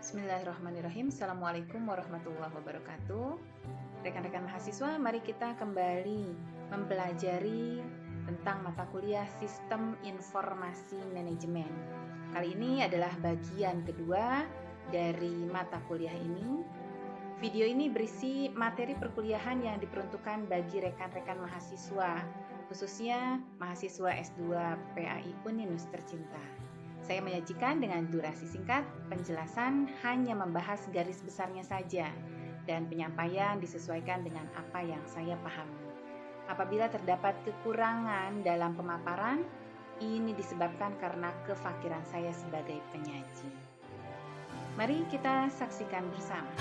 Bismillahirrahmanirrahim. Assalamualaikum warahmatullahi wabarakatuh. Rekan-rekan mahasiswa, mari kita kembali mempelajari tentang mata kuliah Sistem Informasi Manajemen. Kali ini adalah bagian kedua dari mata kuliah ini. Video ini berisi materi perkuliahan yang diperuntukkan bagi rekan-rekan mahasiswa, khususnya mahasiswa S2 PAI Uninus tercinta. Saya menyajikan dengan durasi singkat, penjelasan hanya membahas garis besarnya saja, dan penyampaian disesuaikan dengan apa yang saya pahami. Apabila terdapat kekurangan dalam pemaparan, ini disebabkan karena kefakiran saya sebagai penyaji. Mari kita saksikan bersama.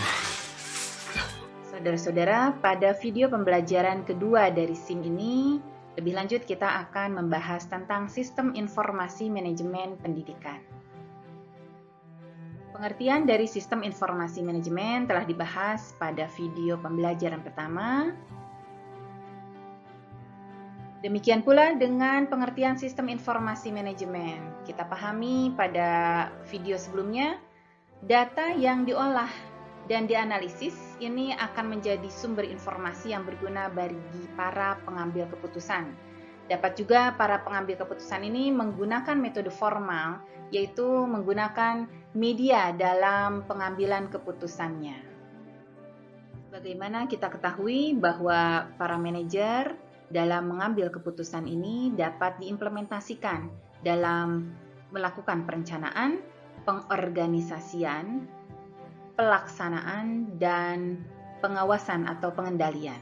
Saudara-saudara, pada video pembelajaran kedua dari SIM ini, lebih lanjut kita akan membahas tentang Sistem Informasi Manajemen Pendidikan. Pengertian dari Sistem Informasi Manajemen telah dibahas pada video pembelajaran pertama. Demikian pula dengan pengertian Sistem Informasi Manajemen. Kita pahami pada video sebelumnya, data yang diolah dan dianalisis ini akan menjadi sumber informasi yang berguna bagi para pengambil keputusan. Dapat juga para pengambil keputusan ini menggunakan metode formal, yaitu menggunakan media dalam pengambilan keputusannya. Bagaimana kita ketahui bahwa para manajer dalam mengambil keputusan ini dapat diimplementasikan dalam melakukan perencanaan, pengorganisasian, pelaksanaan, dan pengawasan atau pengendalian.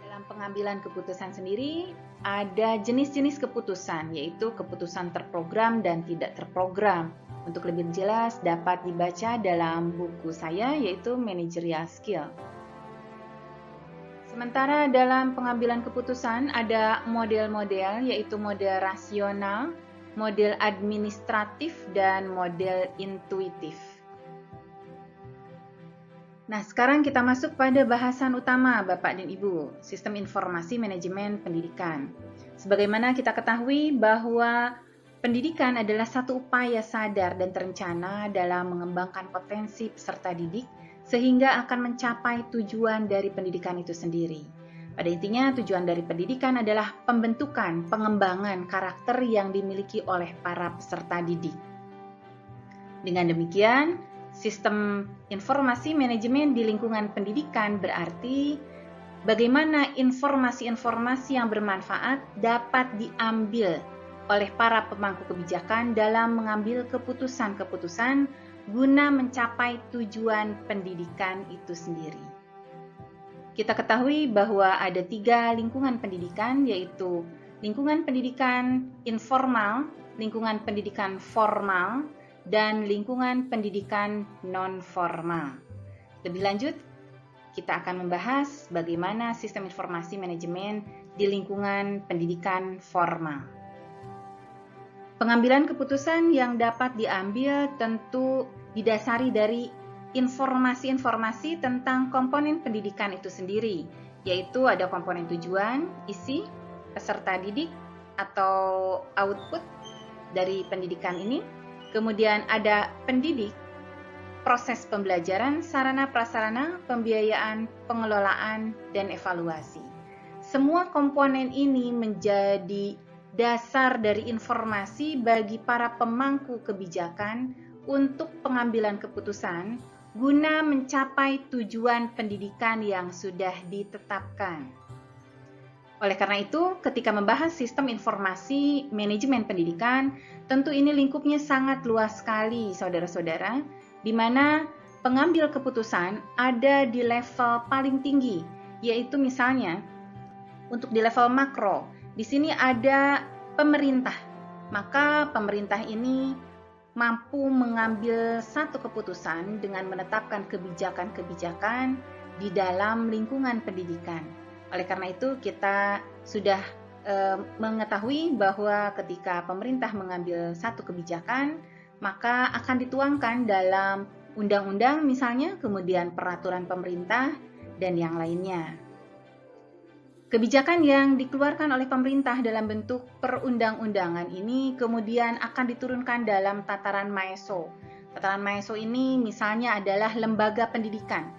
Dalam pengambilan keputusan sendiri, ada jenis-jenis keputusan, yaitu keputusan terprogram dan tidak terprogram. Untuk lebih jelas dapat dibaca dalam buku saya, yaitu Managerial Skill. Sementara dalam pengambilan keputusan ada model-model, yaitu model rasional, model administratif, dan model intuitif. Nah, sekarang kita masuk pada bahasan utama Bapak dan Ibu, Sistem Informasi Manajemen Pendidikan. Sebagaimana kita ketahui bahwa pendidikan adalah satu upaya sadar dan terencana dalam mengembangkan potensi peserta didik sehingga akan mencapai tujuan dari pendidikan itu sendiri. Pada intinya, tujuan dari pendidikan adalah pembentukan, pengembangan karakter yang dimiliki oleh para peserta didik. Dengan demikian, Sistem informasi manajemen di lingkungan pendidikan berarti bagaimana informasi-informasi yang bermanfaat dapat diambil oleh para pemangku kebijakan dalam mengambil keputusan-keputusan guna mencapai tujuan pendidikan itu sendiri. Kita ketahui bahwa ada 3 lingkungan pendidikan, yaitu lingkungan pendidikan informal, lingkungan pendidikan formal, dan lingkungan pendidikan non-formal. Lebih lanjut, kita akan membahas bagaimana sistem informasi manajemen di lingkungan pendidikan formal. Pengambilan keputusan yang dapat diambil tentu didasari dari informasi-informasi tentang komponen pendidikan itu sendiri, yaitu ada komponen tujuan, isi, peserta didik, atau output dari pendidikan ini. Kemudian ada pendidik, proses pembelajaran, sarana-prasarana, pembiayaan, pengelolaan, dan evaluasi. Semua komponen ini menjadi dasar dari informasi bagi para pemangku kebijakan untuk pengambilan keputusan guna mencapai tujuan pendidikan yang sudah ditetapkan. Oleh karena itu, ketika membahas sistem informasi manajemen pendidikan, tentu ini lingkupnya sangat luas sekali, saudara-saudara, di mana pengambil keputusan ada di level paling tinggi, yaitu misalnya untuk di level makro. Di sini ada pemerintah, maka pemerintah ini mampu mengambil satu keputusan dengan menetapkan kebijakan-kebijakan di dalam lingkungan pendidikan. Oleh karena itu, kita sudah mengetahui bahwa ketika pemerintah mengambil satu kebijakan, maka akan dituangkan dalam undang-undang misalnya, kemudian peraturan pemerintah, dan yang lainnya. Kebijakan yang dikeluarkan oleh pemerintah dalam bentuk perundang-undangan ini kemudian akan diturunkan dalam tataran MAESO. Tataran MAESO ini misalnya adalah lembaga pendidikan.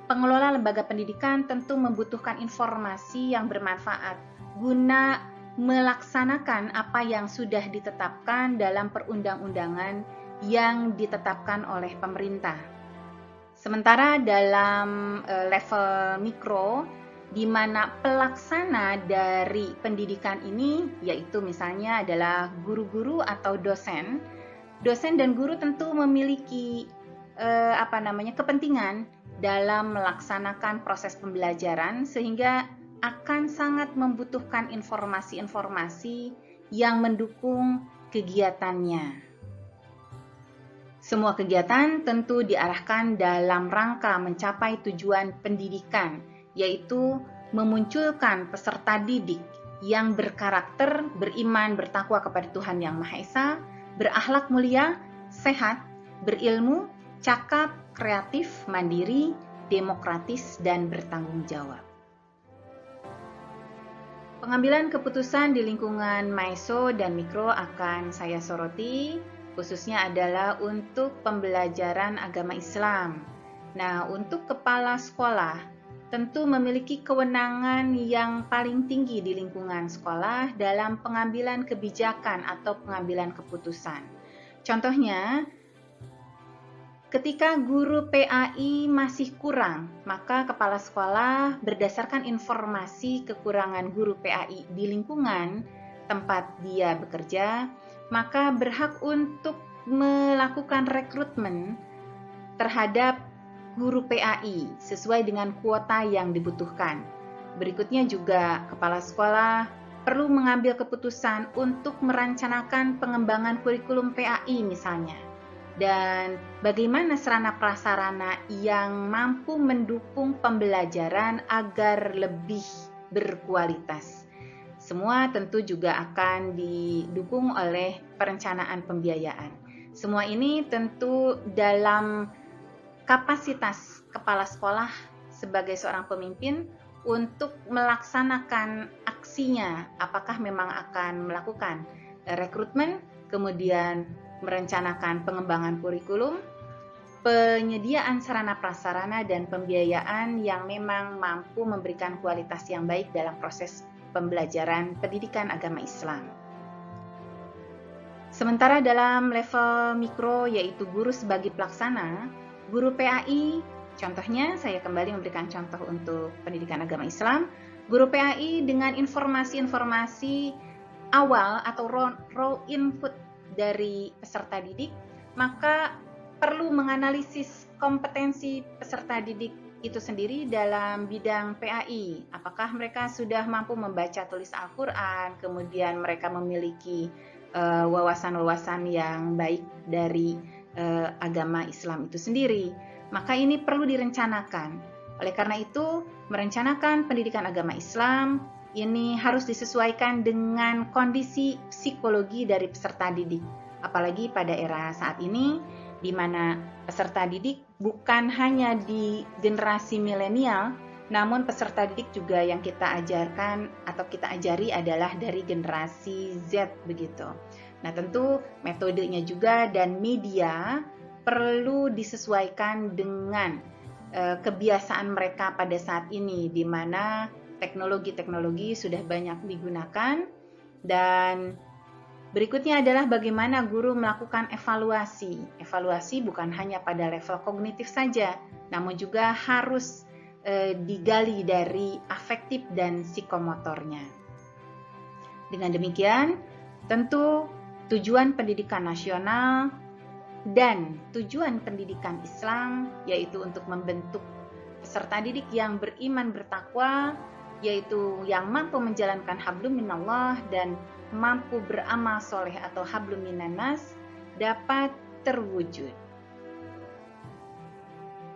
Pengelola lembaga pendidikan tentu membutuhkan informasi yang bermanfaat guna melaksanakan apa yang sudah ditetapkan dalam perundang-undangan yang ditetapkan oleh pemerintah. Sementara dalam level mikro, di mana pelaksana dari pendidikan ini, yaitu misalnya adalah guru-guru atau dosen, dosen dan guru tentu memiliki kepentingan dalam melaksanakan proses pembelajaran, sehingga akan sangat membutuhkan informasi-informasi yang mendukung kegiatannya. Semua kegiatan tentu diarahkan dalam rangka mencapai tujuan pendidikan, yaitu memunculkan peserta didik yang berkarakter, beriman, bertakwa kepada Tuhan Yang Maha Esa, berakhlak mulia, sehat, berilmu, cakap, kreatif, mandiri, demokratis, dan bertanggung jawab. Pengambilan keputusan di lingkungan MAESO dan mikro akan saya soroti, khususnya adalah untuk pembelajaran agama Islam. Nah, untuk kepala sekolah, tentu memiliki kewenangan yang paling tinggi di lingkungan sekolah dalam pengambilan kebijakan atau pengambilan keputusan. Contohnya, ketika guru PAI masih kurang, maka kepala sekolah berdasarkan informasi kekurangan guru PAI di lingkungan tempat dia bekerja, maka berhak untuk melakukan rekrutmen terhadap guru PAI sesuai dengan kuota yang dibutuhkan. Berikutnya juga kepala sekolah perlu mengambil keputusan untuk merencanakan pengembangan kurikulum PAI misalnya. Dan bagaimana sarana prasarana yang mampu mendukung pembelajaran agar lebih berkualitas. Semua tentu juga akan didukung oleh perencanaan pembiayaan. Semua ini tentu dalam kapasitas kepala sekolah sebagai seorang pemimpin untuk melaksanakan aksinya, apakah memang akan melakukan rekrutmen, kemudian merencanakan pengembangan kurikulum, penyediaan sarana prasarana dan pembiayaan yang memang mampu memberikan kualitas yang baik dalam proses pembelajaran pendidikan agama Islam. Sementara dalam level mikro, yaitu guru sebagai pelaksana, guru PAI, contohnya saya kembali memberikan contoh untuk pendidikan agama Islam, guru PAI dengan informasi-informasi awal atau raw input dari peserta didik, maka perlu menganalisis kompetensi peserta didik itu sendiri dalam bidang PAI. Apakah mereka sudah mampu membaca tulis Al-Quran, kemudian mereka memiliki wawasan-wawasan yang baik dari agama Islam itu sendiri. Maka ini perlu direncanakan. Oleh karena itu, merencanakan pendidikan agama Islam ini harus disesuaikan dengan kondisi psikologi dari peserta didik. Apalagi pada era saat ini, di mana peserta didik bukan hanya di generasi milenial, namun peserta didik juga yang kita ajarkan atau kita ajari adalah dari generasi Z begitu. Nah, tentu metodenya juga dan media perlu disesuaikan dengan kebiasaan mereka pada saat ini, di mana teknologi-teknologi sudah banyak digunakan. Dan berikutnya adalah bagaimana guru melakukan evaluasi. Evaluasi bukan hanya pada level kognitif saja, namun juga harus digali dari afektif dan psikomotornya. Dengan demikian, tentu tujuan pendidikan nasional dan tujuan pendidikan Islam yaitu untuk membentuk peserta didik yang beriman bertakwa, yaitu yang mampu menjalankan hablum minallah dan mampu beramal soleh atau hablum minannas, dapat terwujud.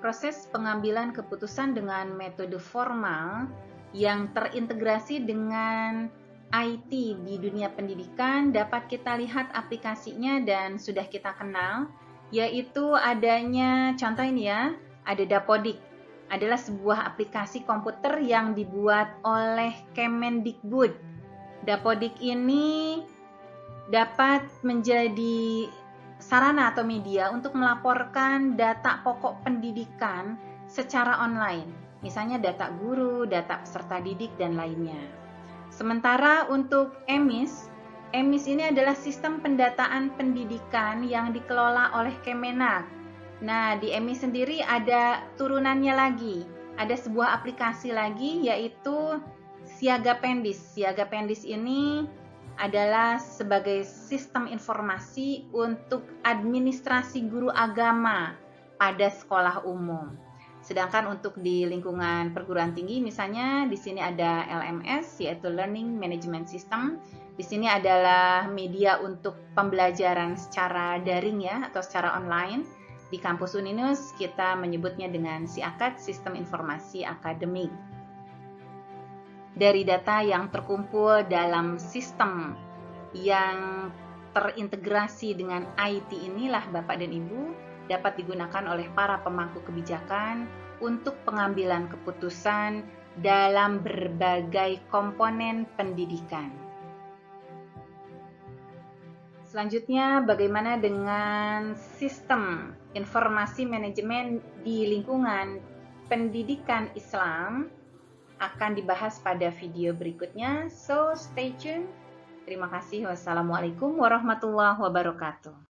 Proses pengambilan keputusan dengan metode formal yang terintegrasi dengan IT di dunia pendidikan dapat kita lihat aplikasinya dan sudah kita kenal, yaitu adanya, contoh ini ya, ada Dapodik. Adalah sebuah aplikasi komputer yang dibuat oleh Kemendikbud. Dapodik ini dapat menjadi sarana atau media untuk melaporkan data pokok pendidikan secara online, misalnya data guru, data peserta didik, dan lainnya. Sementara untuk EMIS ini adalah sistem pendataan pendidikan yang dikelola oleh Kemenak. Nah, di EMIS sendiri ada turunannya lagi, ada sebuah aplikasi lagi yaitu Siaga Pendis. Siaga Pendis ini adalah sebagai sistem informasi untuk administrasi guru agama pada sekolah umum. Sedangkan untuk di lingkungan perguruan tinggi, misalnya di sini ada LMS, yaitu Learning Management System. Di sini adalah media untuk pembelajaran secara daring ya, atau secara online. Di kampus Uninus kita menyebutnya dengan SIAKAD, Sistem Informasi Akademik. Dari data yang terkumpul dalam sistem yang terintegrasi dengan IT inilah Bapak dan Ibu dapat digunakan oleh para pemangku kebijakan untuk pengambilan keputusan dalam berbagai komponen pendidikan. Selanjutnya, bagaimana dengan sistem informasi manajemen di lingkungan pendidikan Islam? Akan dibahas pada video berikutnya, so stay tune. Terima kasih. Wassalamualaikum warahmatullahi wabarakatuh.